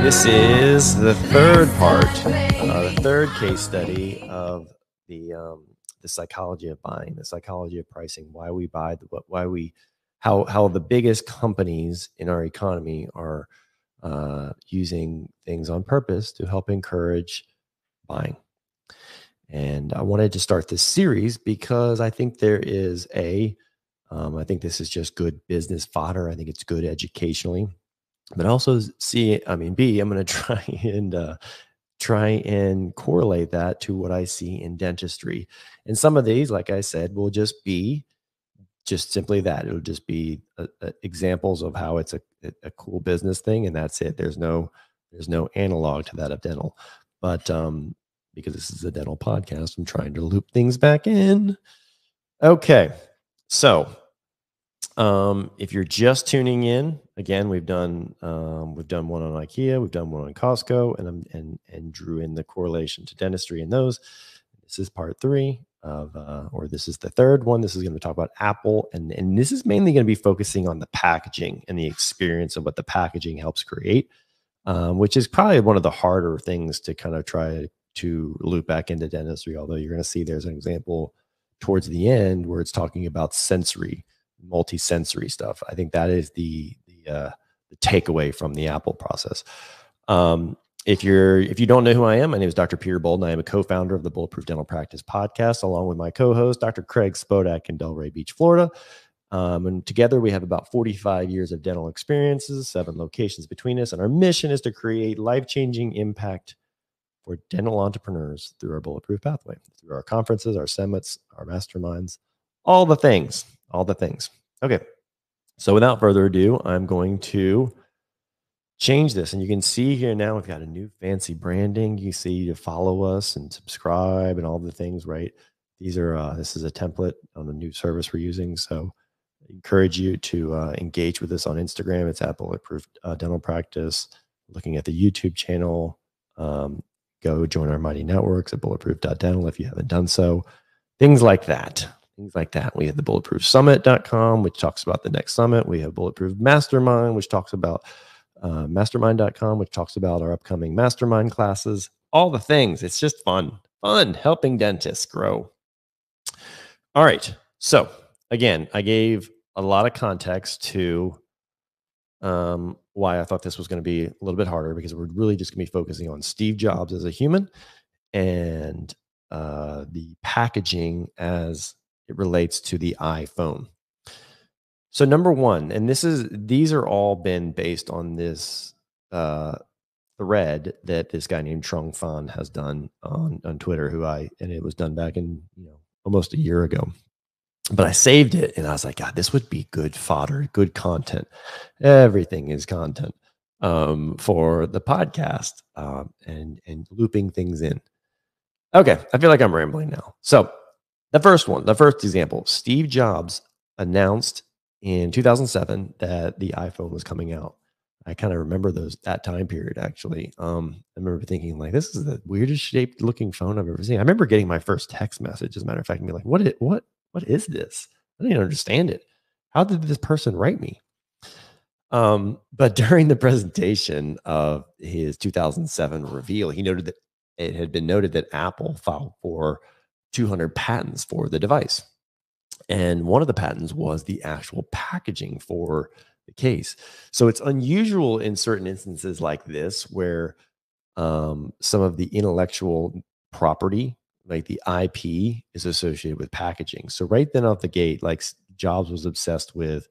This is the third part, the third case study of the psychology of buying, the psychology of pricing, why we buy, how the biggest companies in our economy are using things on purpose to help encourage buying. And I wanted to start this series because I think there is I think this is just good business fodder. I think it's good educationally. But also B, I'm going to try and correlate that to what I see in dentistry. And some of these, like I said, will just be just simply that. It'll just be examples of how it's a cool business thing, and that's it. There's no analog to that of dental. But because this is a dental podcast, I'm trying to loop things back in. Okay, so if you're just tuning in, again, we've done one on IKEA, we've done one on Costco, and drew in the correlation to dentistry in those. This is part 3 or this is the third one. This is going to talk about Apple, and this is mainly going to be focusing on the packaging and the experience of what the packaging helps create, which is probably one of the harder things to kind of try to loop back into dentistry. Although you're going to see there's an example towards the end where it's talking about multi-sensory stuff. I think that is the takeaway from the Apple process. If you don't know who I am, my name is Dr. Peter Boulden. I am a co-founder of the Bulletproof Dental Practice podcast, along with my co-host, Dr. Craig Spodak in Delray Beach, Florida. And together we have about 45 years of dental experiences, 7 locations between us. And our mission is to create life-changing impact for dental entrepreneurs through our Bulletproof pathway, through our conferences, our summits, our masterminds, all the things. Okay. So without further ado, I'm going to change this. And you can see here now, we've got a new fancy branding. You see to follow us and subscribe and all the things, right? This is a template on the new service we're using. So I encourage you to engage with us on Instagram. It's at Bulletproof Dental Practice. Looking at the YouTube channel, go join our mighty networks at bulletproof.dental if you haven't done so. Things like that. We have the bulletproofsummit.com, which talks about the next summit. We have Bulletproof Mastermind, which talks about mastermind.com, which talks about our upcoming mastermind classes, all the things. It's just fun helping dentists grow. All right. So again, I gave a lot of context to why I thought this was going to be a little bit harder, because we're really just going to be focusing on Steve Jobs as a human and the packaging as it relates to the iPhone. So number one, and these are all been based on this thread that this guy named Trung Phan has done on Twitter, and it was done back in almost a year ago. But I saved it and I was like, God, this would be good fodder, good content. Everything is content for the podcast and looping things in. Okay, I feel like I'm rambling now. So the first example, Steve Jobs announced in 2007 that the iPhone was coming out. I kind of remember that time period, actually. I remember thinking, like, this is the weirdest shaped looking phone I've ever seen. I remember getting my first text message, as a matter of fact, and be like, what is this? I didn't understand it. How did this person write me? But during the presentation of his 2007 reveal, he noted that it had been noted that Apple filed for 200 patents for the device. And one of the patents was the actual packaging for the case. So it's unusual in certain instances like this, where some of the intellectual property, like the IP, is associated with packaging. So right then off the gate, like, Jobs was obsessed with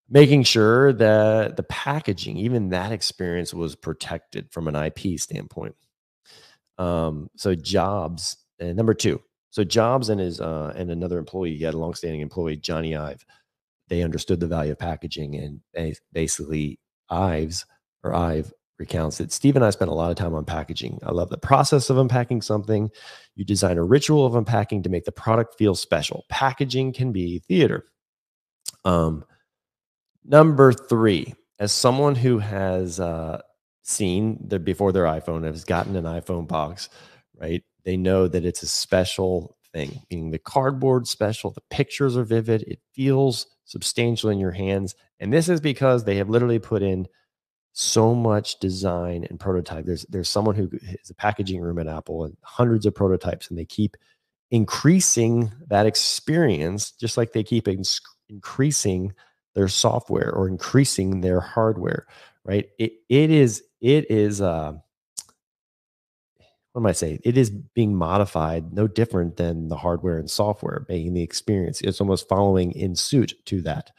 making sure that the packaging, even that experience, was protected from an IP standpoint. So Jobs, and number two, so Jobs and his and another employee, he had a longstanding employee, Johnny Ive, they understood the value of packaging, and basically Ive recounts that Steve and I spent a lot of time on packaging. I love the process of unpacking something. You design a ritual of unpacking to make the product feel special. Packaging can be theater. Number 3, as someone who has seen before their iPhone, has gotten an iPhone box, right? They know that it's a special thing, meaning the cardboard special, the pictures are vivid, it feels substantial in your hands. And this is because they have literally put in so much design and prototype. There's someone who is a packaging room at Apple and hundreds of prototypes, and they keep increasing that experience, just like they keep increasing their software or increasing their hardware, right? It is what am I saying? It is being modified no different than the hardware and software, making the experience. It's almost following in suit to that,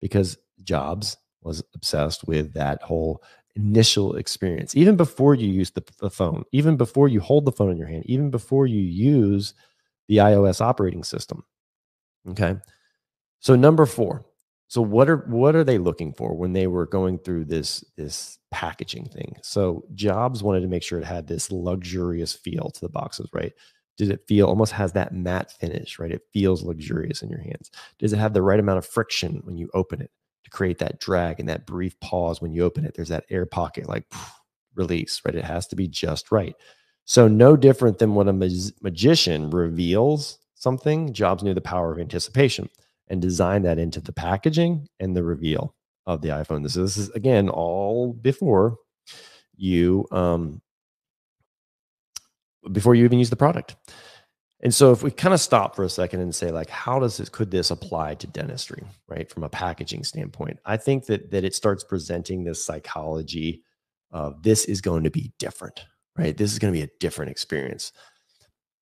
because Jobs was obsessed with that whole initial experience. Even before you use the phone, even before you hold the phone in your hand, even before you use the iOS operating system. Okay. So number 4. So what are they looking for when they were going through this packaging thing? So Jobs wanted to make sure it had this luxurious feel to the boxes, right? Does it feel almost has that matte finish, right? It feels luxurious in your hands. Does it have the right amount of friction when you open it to create that drag and that brief pause when you open it? There's that air pocket, like release, right? It has to be just right. So no different than when a magician reveals something, Jobs knew the power of anticipation and designed that into the packaging and the reveal of the iPhone. This is again all you um, before you even use the product. And so if we kind of stop for a second and say, like, how could this apply to dentistry, right? From a packaging standpoint, I think that it starts presenting this psychology of this is going to be different, right? This is going to be a different experience.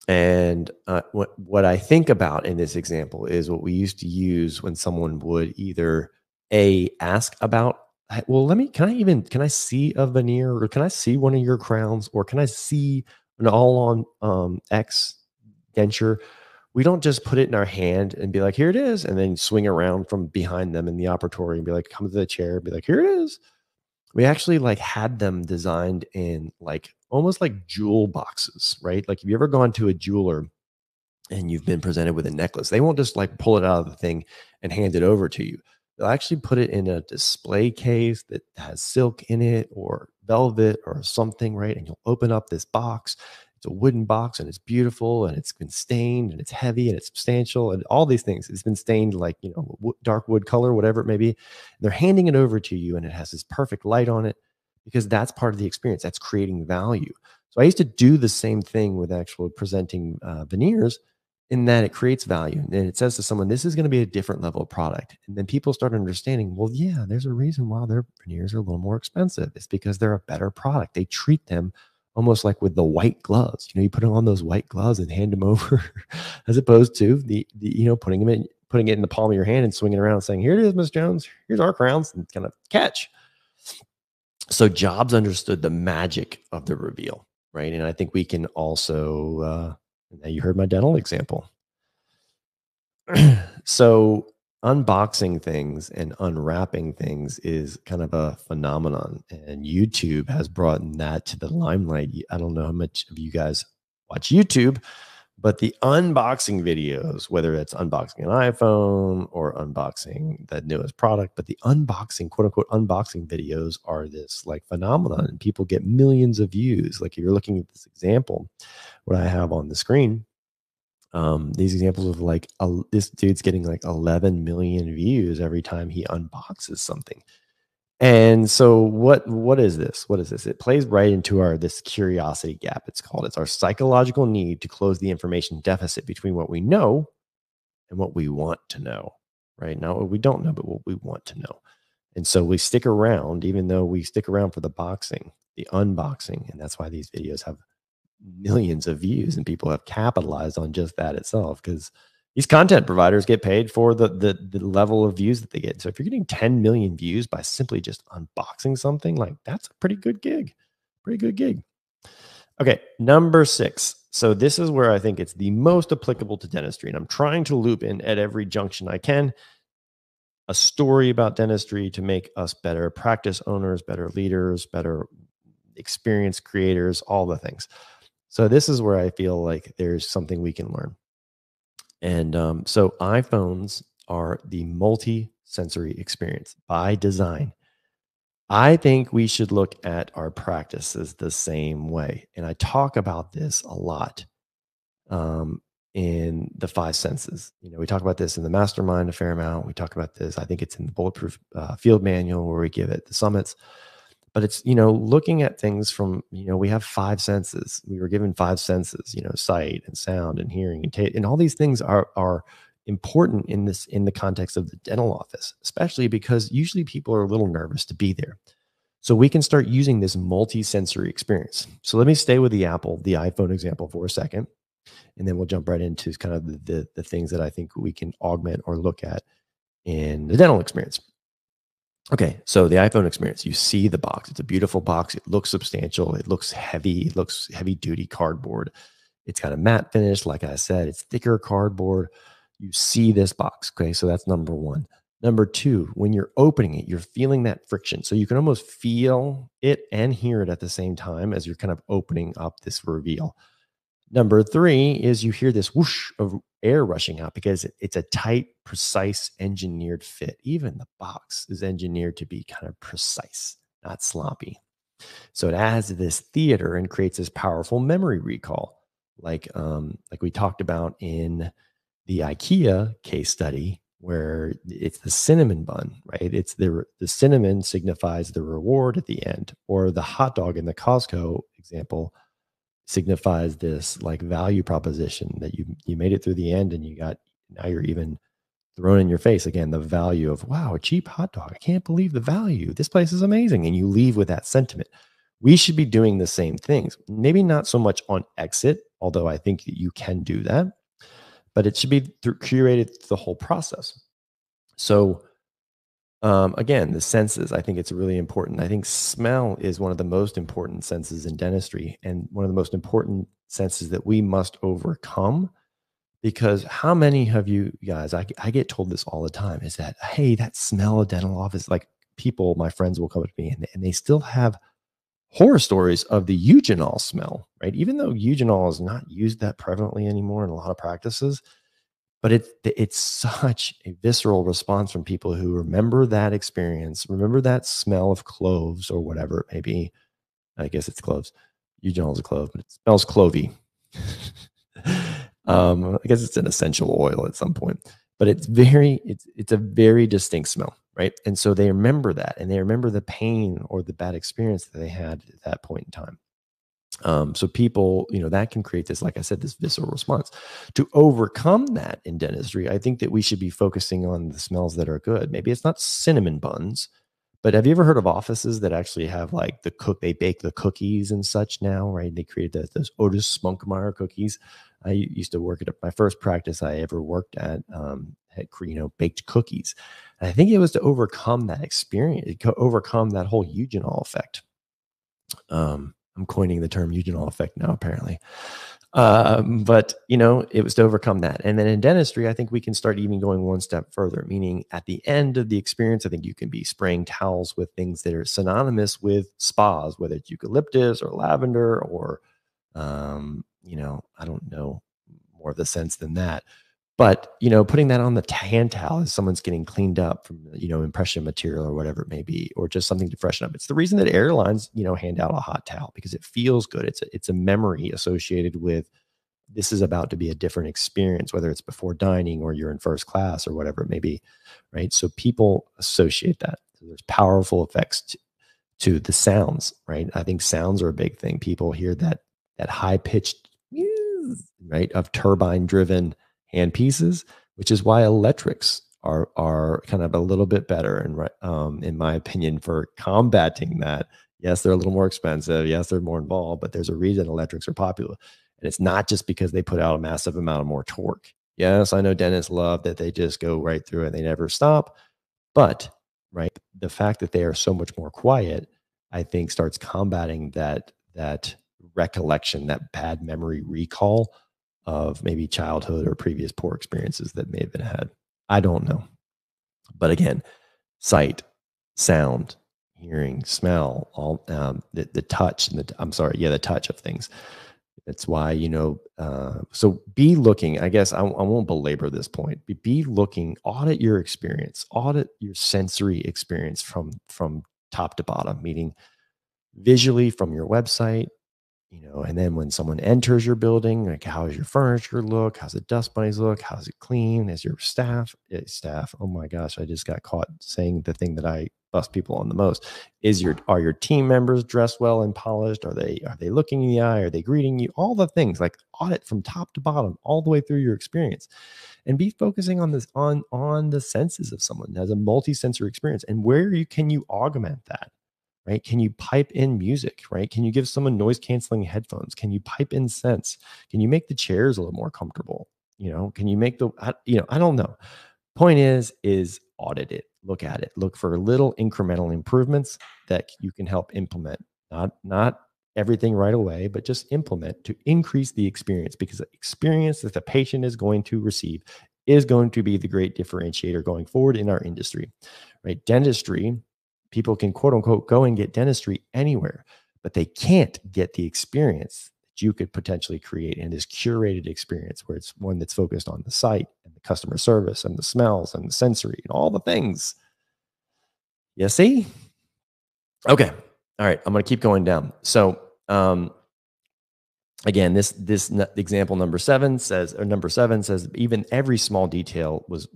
And what I think about in this example is what we used to use when someone would either ask about, well, can I see a veneer, or can I see one of your crowns, or can I see an all on X denture? We don't just put it in our hand and be like, here it is, and then swing around from behind them in the operatory and be like, come to the chair, and be like, here it is. We actually like had them designed in like almost like jewel boxes, right? Like, have you ever gone to a jeweler and you've been presented with a necklace? They won't just like pull it out of the thing and hand it over to you. They'll actually put it in a display case that has silk in it or velvet or something, right? And you'll open up this box. It's a wooden box and it's beautiful and it's been stained and it's heavy and it's substantial and all these things. It's been stained like, dark wood color, whatever it may be. They're handing it over to you and it has this perfect light on it, because that's part of the experience. That's creating value. So I used to do the same thing with actual presenting veneers, in that it creates value. And it says to someone, this is going to be a different level of product. And then people start understanding, well, yeah, there's a reason why their veneers are a little more expensive. It's because they're a better product. They treat them almost like with the white gloves. You put on those white gloves and hand them over, as opposed to the putting it in the palm of your hand and swinging around and saying, here it is, Miss Jones, here's our crowns, and kind of catch. So Jobs understood the magic of the reveal, right? And I think we can also, now you heard my dental example. So unboxing things and unwrapping things is kind of a phenomenon, and YouTube has brought that to the limelight. I don't know how much of you guys watch YouTube, but the unboxing videos, whether it's unboxing an iPhone or unboxing the newest product, but the unboxing, quote unquote, unboxing videos are this like phenomenon, and people get millions of views. Like, if you're looking at this example, what I have on the screen, these examples of like this dude's getting like 11 million views every time he unboxes something. And so what is this? What is this? It plays right into this curiosity gap. It's our psychological need to close the information deficit between what we know and what we want to know, right? Not what we don't know, but what we want to know. And so we stick around, even though we stick around for the unboxing. And that's why these videos have millions of views, and people have capitalized on just that itself, because these content providers get paid for the level of views that they get. So if you're getting 10 million views by simply just unboxing something, like, that's a pretty good gig. Okay, number 6. So this is where I think it's the most applicable to dentistry, and I'm trying to loop in at every junction I can a story about dentistry to make us better practice owners, better leaders, better experience creators, all the things. So this is where I feel like there's something we can learn. And so iPhones are the multi-sensory experience by design. I think we should look at our practices the same way. And I talk about this a lot in the 5 senses. We talk about this in the mastermind a fair amount. We talk about this, I think it's in the Bulletproof field manual where we give it the summits. But it's, looking at things from, we have five senses. We were given five senses, sight and sound and hearing and taste, and all these things are important in the context of the dental office, especially because usually people are a little nervous to be there. So we can start using this multi-sensory experience. So let me stay with the iPhone example for a second, and then we'll jump right into kind of the things that I think we can augment or look at in the dental experience. Okay, so the iPhone experience, you see the box. It's a beautiful box. It looks substantial. It looks heavy. It looks heavy duty cardboard. It's got a matte finish. Like I said, it's thicker cardboard. You see this box. Okay, so that's number one. Number two, when you're opening it, you're feeling that friction. So you can almost feel it and hear it at the same time as you're kind of opening up this reveal. Number three is you hear this whoosh of air rushing out because it's a tight, precise, engineered fit. Even the box is engineered to be kind of precise, not sloppy. So it adds this theater and creates this powerful memory recall, like we talked about in the IKEA case study, where it's the cinnamon bun, right? It's the cinnamon signifies the reward at the end, or the hot dog in the Costco example signifies this like value proposition that you made it through the end, and now you're even thrown in your face again the value of, wow, a cheap hot dog, I can't believe the value, this place is amazing, and you leave with that sentiment. We should be doing the same things, maybe not so much on exit, although I think that you can do that, but it should be curated the whole process. So again, the senses, I think it's really important. I think smell is one of the most important senses in dentistry, and one of the most important senses that we must overcome. Because how many of you guys, I get told this all the time, is that, hey, that smell of dental office, like people, my friends will come up to me and they still have horror stories of the eugenol smell, right? Even though eugenol is not used that prevalently anymore in a lot of practices, but it's such a visceral response from people who remember that experience, remember that smell of cloves or whatever it may be. I guess it's cloves. Eugenol is a clove, but it smells clovey. I guess it's an essential oil at some point, but it's a very distinct smell, right? And so they remember that, and they remember the pain or the bad experience that they had at that point in time. So people, that can create this, like I said, this visceral response. To overcome that in dentistry, I think that we should be focusing on the smells that are good. Maybe it's not cinnamon buns, but have you ever heard of offices that actually have like they bake the cookies and such now, right? They created those Otis Spunkmeyer cookies. I used to work at my first practice I ever worked at, had, baked cookies. And I think it was to overcome that experience, overcome that whole eugenol effect. I'm coining the term eugenol effect now, apparently. But it was to overcome that. And then in dentistry, I think we can start even going one step further, meaning at the end of the experience, I think you can be spraying towels with things that are synonymous with spas, whether it's eucalyptus or lavender or, I don't know more of the sense than that. But, putting that on the hand towel as someone's getting cleaned up from, impression material or whatever it may be, or just something to freshen up. It's the reason that airlines, hand out a hot towel, because it feels good. It's a memory associated with, this is about to be a different experience, whether it's before dining or you're in first class or whatever it may be, right? So people associate that. So there's powerful effects to the sounds, right? I think sounds are a big thing. People hear that high pitched, right, of turbine driven hand pieces, which is why electrics are kind of a little bit better, and in my opinion, for combating that. Yes, they're a little more expensive. Yes, they're more involved, but there's a reason electrics are popular, and it's not just because they put out a massive amount of more torque. Yes, I know dentists love that they just go right through and they never stop, but right, the fact that they are so much more quiet, I think, starts combating that recollection, that bad memory recall of maybe childhood or previous poor experiences that may have been had. I don't know. But again, sight, sound, hearing, smell, all the touch and the touch of things. That's why, so be looking, I guess I won't belabor this point, but be looking, audit your experience, audit your sensory experience from top to bottom, meaning visually from your website, And then when someone enters your building, like, how does your furniture look? How's the dust bunnies look? How's it clean? Is your staff? Oh my gosh, I just got caught saying the thing that I bust people on the most. Are your team members dressed well and polished? Are they looking in the eye? Are they greeting you? All the things, like, audit from top to bottom, all the way through your experience, and be focusing on this on the senses of someone that has a multi-sensory experience, and where can you augment that, right? Can you pipe in music, right? Can you give someone noise canceling headphones? Can you pipe in scents? Can you make the chairs a little more comfortable? Can you make I don't know. Point is audit it, look at it, look for little incremental improvements that you can help implement. Not everything right away, but just implement to increase the experience, because the experience that the patient is going to receive is going to be the great differentiator going forward in our industry, right? Dentistry, people can quote unquote go and get dentistry anywhere, but they can't get the experience that you could potentially create in this curated experience, where it's one that's focused on the site and the customer service and the smells and the sensory and all the things. You see? Okay. All right. I'm going to keep going down. So, again, example number seven says even every small detail was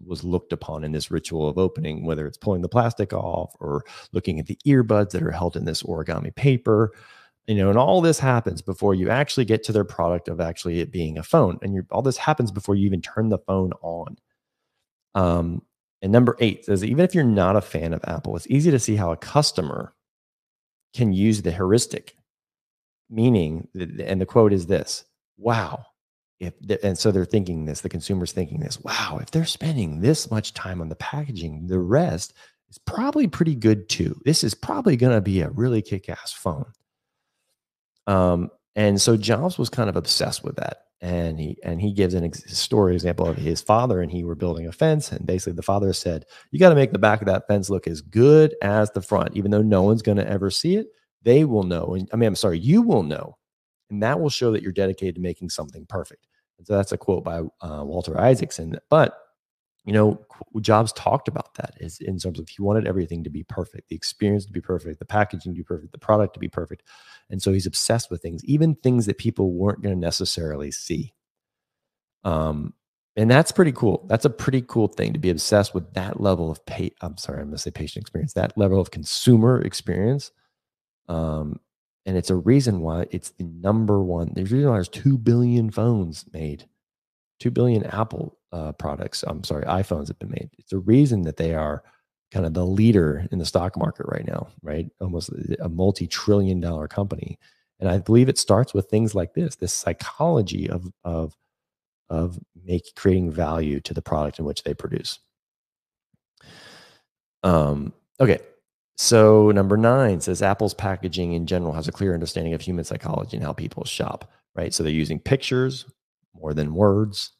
looked upon in this ritual of opening, whether it's pulling the plastic off or looking at the earbuds that are held in this origami paper, and all this happens before you actually get to their product of actually it being a phone, and all this happens before you even turn the phone on. And number 8 says, even if you're not a fan of Apple, it's easy to see how a customer can use the heuristic, meaning, and the quote is this: wow. And so they're thinking this, the consumer's thinking this: wow, if they're spending this much time on the packaging, the rest is probably pretty good too. This is probably going to be a really kick-ass phone. And so Jobs was kind of obsessed with that. And he gives a story example of his father and he were building a fence. And basically the father said, you got to make the back of that fence look as good as the front, even though no one's going to ever see it. They will know. You will know. And that will show that you're dedicated to making something perfect. And so that's a quote by Walter Isaacson. But Jobs talked about that, is in terms of he wanted everything to be perfect, the experience to be perfect, the packaging to be perfect, the product to be perfect. And so he's obsessed with things, even things that people weren't going to necessarily see. And that's pretty cool. That's a pretty cool thing, to be obsessed with that level of I'm going to say patient experience, that level of consumer experience. And it's a reason why it's the number one. There's a reason why there's 2 billion phones made. 2 billion Apple iPhones have been made. It's a reason that they are kind of the leader in the stock market right now, right? Almost a multi-trillion-dollar company. And I believe it starts with things like this psychology of creating value to the product in which they produce. Okay. So number 9 says Apple's packaging in general has a clear understanding of human psychology and how people shop, right? So they're using pictures more than words.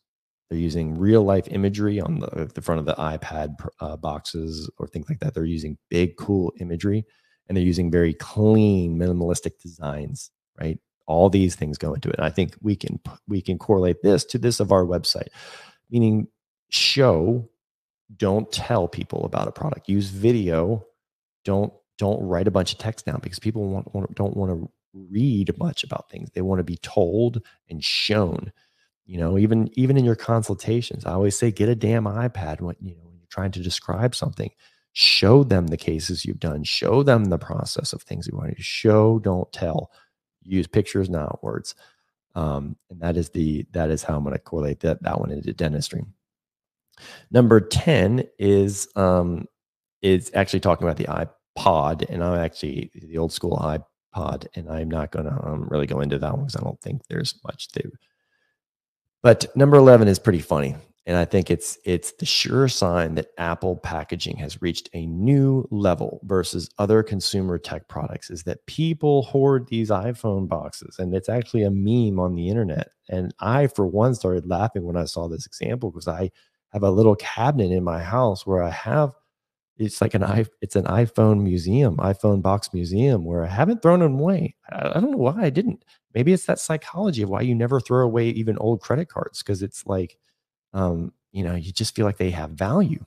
They're using real life imagery on the front of the iPad boxes or things like that. They're using big, cool imagery, and they're using very clean, minimalistic designs, right? All these things go into it. And I think we can correlate this to this of our website, meaning don't tell people about a product. Use video. Don't write a bunch of text down, because people don't want to read much about things. They want to be told and shown. Even in your consultations, I always say, get a damn iPad when you're trying to describe something. Show them the cases you've done. Show them the process of things you want to show. Don't tell. Use pictures, not words. And that is how I'm going to correlate that one into dentistry. Number 10 is actually talking about the iPod, and I'm actually the old school iPod, and I'm not going to really go into that one because I don't think there's much there. But number 11 is pretty funny, and I think it's the sure sign that Apple packaging has reached a new level versus other consumer tech products, is that people hoard these iPhone boxes, and it's actually a meme on the internet. And I, for one, started laughing when I saw this example, because I have a little cabinet in my house where it's an iPhone museum, iPhone box museum, where I haven't thrown them away. I don't know why I didn't. Maybe it's that psychology of why you never throw away even old credit cards, because it's like, you just feel like they have value.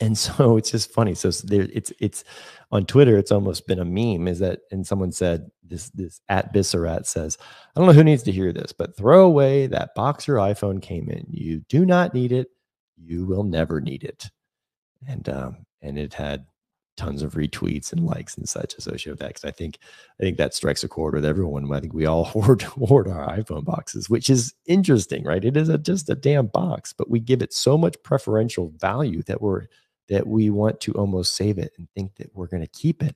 And so it's just funny. So there, it's on Twitter. It's almost been a meme. Is that? And someone said this at Bisserat says, I don't know who needs to hear this, but throw away that box your iPhone came in. You do not need it. You will never need it. And it had tons of retweets and likes and such associated with that. Because I think that strikes a chord with everyone. I think we all hoard our iPhone boxes, which is interesting, right? It is just a damn box, but we give it so much preferential value that we want to almost save it and think that we're going to keep it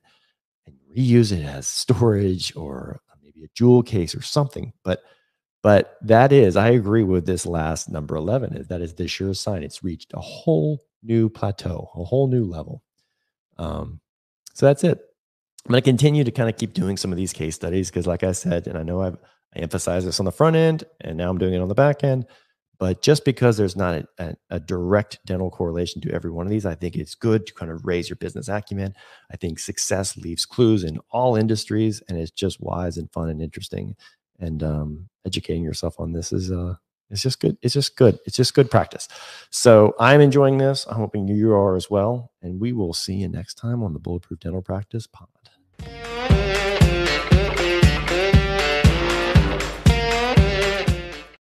and reuse it as storage or maybe a jewel case or something. But that is, I agree with this last number 11, is that is the sure sign it's reached a whole new plateau, a whole new level. So that's it. I'm going to continue to kind of keep doing some of these case studies because, like I said, and I know I emphasize this on the front end, and now I'm doing it on the back end. But just because there's not a direct dental correlation to every one of these, I think it's good to kind of raise your business acumen. I think success leaves clues in all industries, and it's just wise and fun and interesting. And educating yourself on this is it's just good. It's just good. It's just good practice. So I'm enjoying this. I'm hoping you are as well. And we will see you next time on the Bulletproof Dental Practice Pod.